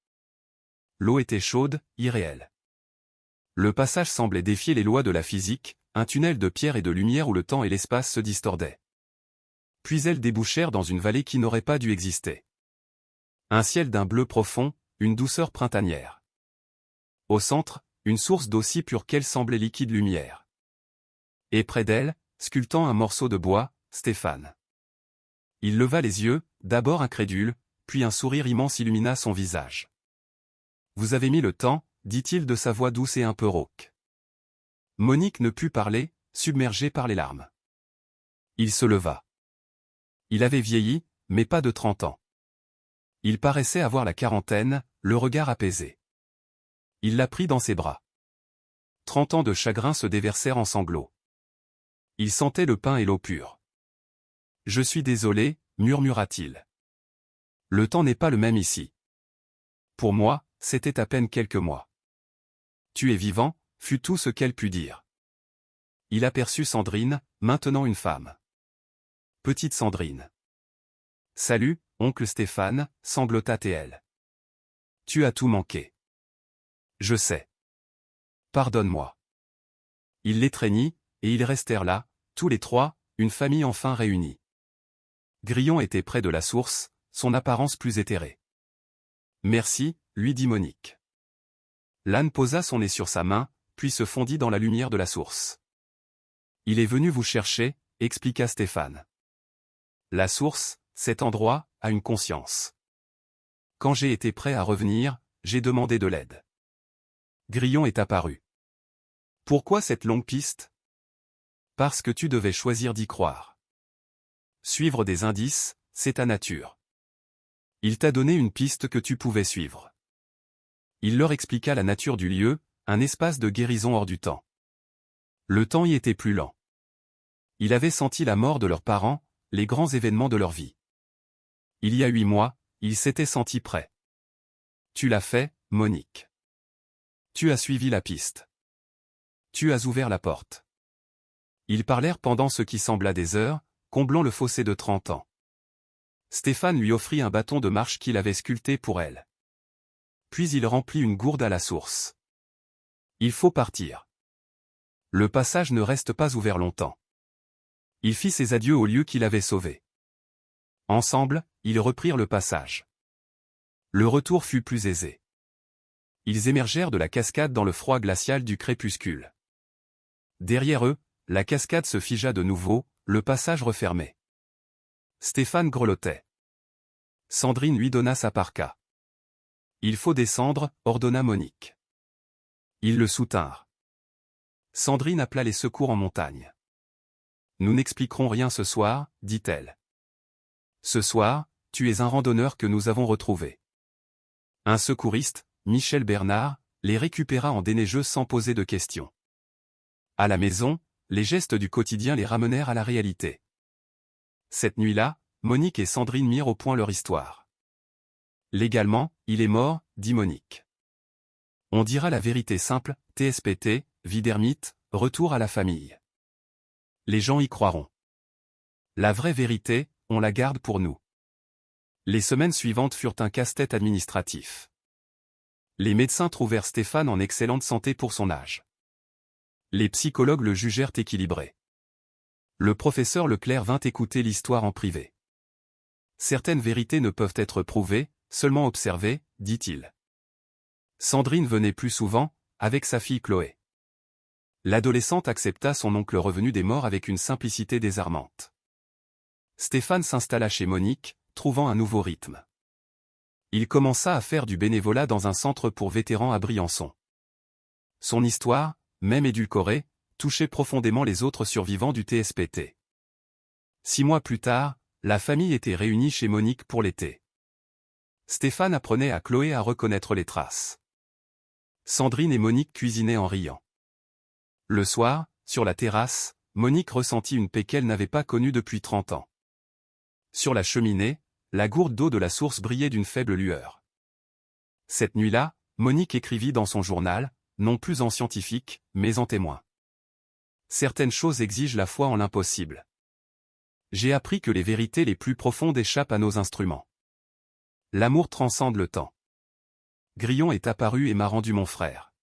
L'eau était chaude, irréelle. Le passage semblait défier les lois de la physique, un tunnel de pierre et de lumière où le temps et l'espace se distordaient. Puis elles débouchèrent dans une vallée qui n'aurait pas dû exister. Un ciel d'un bleu profond, une douceur printanière. Au centre, une source d'eau si pure qu'elle semblait liquide lumière. Et près d'elle, sculptant un morceau de bois, Stéphane. Il leva les yeux, d'abord incrédule, puis un sourire immense illumina son visage. Vous avez mis le temps, dit-il de sa voix douce et un peu rauque. Monique ne put parler, submergée par les larmes. Il se leva. Il avait vieilli, mais pas de 30 ans. Il paraissait avoir la quarantaine, le regard apaisé. Il la prit dans ses bras. 30 ans de chagrin se déversèrent en sanglots. Il sentait le pain et l'eau pure. Je suis désolé, murmura-t-il. Le temps n'est pas le même ici. Pour moi, c'était à peine quelques mois. Tu es vivant, fut tout ce qu'elle put dire. Il aperçut Sandrine, maintenant une femme. Petite Sandrine. Salut, oncle Stéphane, sanglota T.L. Tu as tout manqué. Je sais. Pardonne-moi. Il l'étreignit, et ils restèrent là, tous les trois, une famille enfin réunie. Grillon était près de la source, son apparence plus éthérée. Merci, lui dit Monique. L'âne posa son nez sur sa main, puis se fondit dans la lumière de la source. Il est venu vous chercher, expliqua Stéphane. La source, cet endroit, a une conscience. Quand j'ai été prêt à revenir, j'ai demandé de l'aide. Grillon est apparu. Pourquoi cette longue piste? Parce que tu devais choisir d'y croire. Suivre des indices, c'est ta nature. Il t'a donné une piste que tu pouvais suivre. Il leur expliqua la nature du lieu, un espace de guérison hors du temps. Le temps y était plus lent. Il avait senti la mort de leurs parents, les grands événements de leur vie. Il y a 8 mois, il s'était senti prêt. Tu l'as fait, Monique. Tu as suivi la piste. Tu as ouvert la porte. Ils parlèrent pendant ce qui sembla des heures, comblant le fossé de 30 ans. Stéphane lui offrit un bâton de marche qu'il avait sculpté pour elle. Puis il remplit une gourde à la source. Il faut partir. Le passage ne reste pas ouvert longtemps. Il fit ses adieux au lieu qu'il avait sauvé. Ensemble, ils reprirent le passage. Le retour fut plus aisé. Ils émergèrent de la cascade dans le froid glacial du crépuscule. Derrière eux, la cascade se figea de nouveau, le passage refermé. Stéphane grelottait. Sandrine lui donna sa parka. Il faut descendre, ordonna Monique. Ils le soutinrent. Sandrine appela les secours en montagne. Nous n'expliquerons rien ce soir, dit-elle. Ce soir, tu es un randonneur que nous avons retrouvé. Un secouriste, Michel Bernard, les récupéra en déneigeux sans poser de questions. À la maison, les gestes du quotidien les ramenèrent à la réalité. Cette nuit-là, Monique et Sandrine mirent au point leur histoire. Légalement, il est mort, dit Monique. On dira la vérité simple, TSPT, vie d'ermite, retour à la famille. Les gens y croiront. La vraie vérité, on la garde pour nous. Les semaines suivantes furent un casse-tête administratif. Les médecins trouvèrent Stéphane en excellente santé pour son âge. Les psychologues le jugèrent équilibré. Le professeur Leclerc vint écouter l'histoire en privé. Certaines vérités ne peuvent être prouvées, seulement observées, dit-il. Sandrine venait plus souvent, avec sa fille Chloé. L'adolescente accepta son oncle revenu des morts avec une simplicité désarmante. Stéphane s'installa chez Monique, trouvant un nouveau rythme. Il commença à faire du bénévolat dans un centre pour vétérans à Briançon. Son histoire, même édulcorée, touchait profondément les autres survivants du TSPT. 6 mois plus tard, la famille était réunie chez Monique pour l'été. Stéphane apprenait à Chloé à reconnaître les traces. Sandrine et Monique cuisinaient en riant. Le soir, sur la terrasse, Monique ressentit une paix qu'elle n'avait pas connue depuis 30 ans. Sur la cheminée, la gourde d'eau de la source brillait d'une faible lueur. Cette nuit-là, Monique écrivit dans son journal, non plus en scientifique, mais en témoin. Certaines choses exigent la foi en l'impossible. J'ai appris que les vérités les plus profondes échappent à nos instruments. L'amour transcende le temps. Grillon est apparu et m'a rendu mon frère.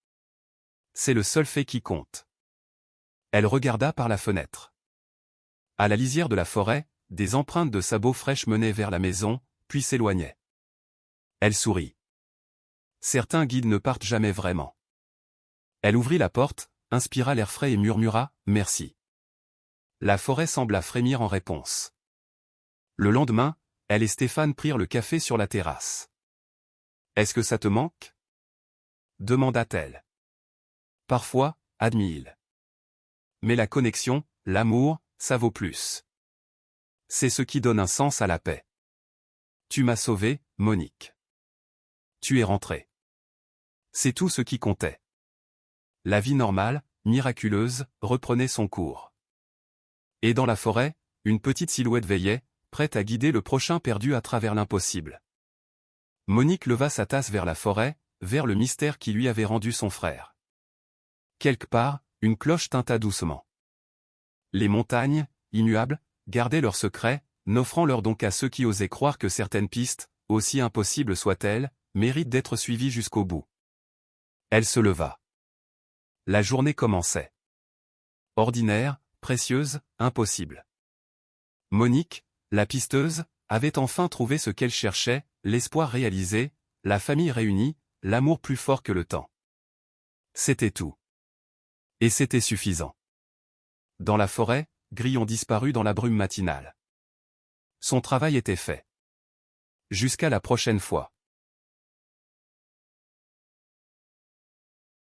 C'est le seul fait qui compte. Elle regarda par la fenêtre. À la lisière de la forêt, des empreintes de sabots fraîches menaient vers la maison, puis s'éloignaient. Elle sourit. Certains guides ne partent jamais vraiment. Elle ouvrit la porte, inspira l'air frais et murmura « Merci ». La forêt sembla frémir en réponse. Le lendemain, elle et Stéphane prirent le café sur la terrasse. « Est-ce que ça te manque ?» demanda-t-elle. « Parfois, » admit-il. « Mais la connexion, l'amour, ça vaut plus. C'est ce qui donne un sens à la paix. Tu m'as sauvé, Monique. Tu es rentrée. C'est tout ce qui comptait. » La vie normale, miraculeuse, reprenait son cours. Et dans la forêt, une petite silhouette veillait, prête à guider le prochain perdu à travers l'impossible. Monique leva sa tasse vers la forêt, vers le mystère qui lui avait rendu son frère. Quelque part, une cloche tinta doucement. Les montagnes, immuables, gardaient leurs secrets, n'offrant-leur donc à ceux qui osaient croire que certaines pistes, aussi impossibles soient-elles, méritent d'être suivies jusqu'au bout. Elle se leva. La journée commençait. Ordinaire, précieuse, impossible. Monique, la pisteuse, avait enfin trouvé ce qu'elle cherchait, l'espoir réalisé, la famille réunie, l'amour plus fort que le temps. C'était tout. Et c'était suffisant. Dans la forêt, Grillon disparut dans la brume matinale. Son travail était fait. Jusqu'à la prochaine fois.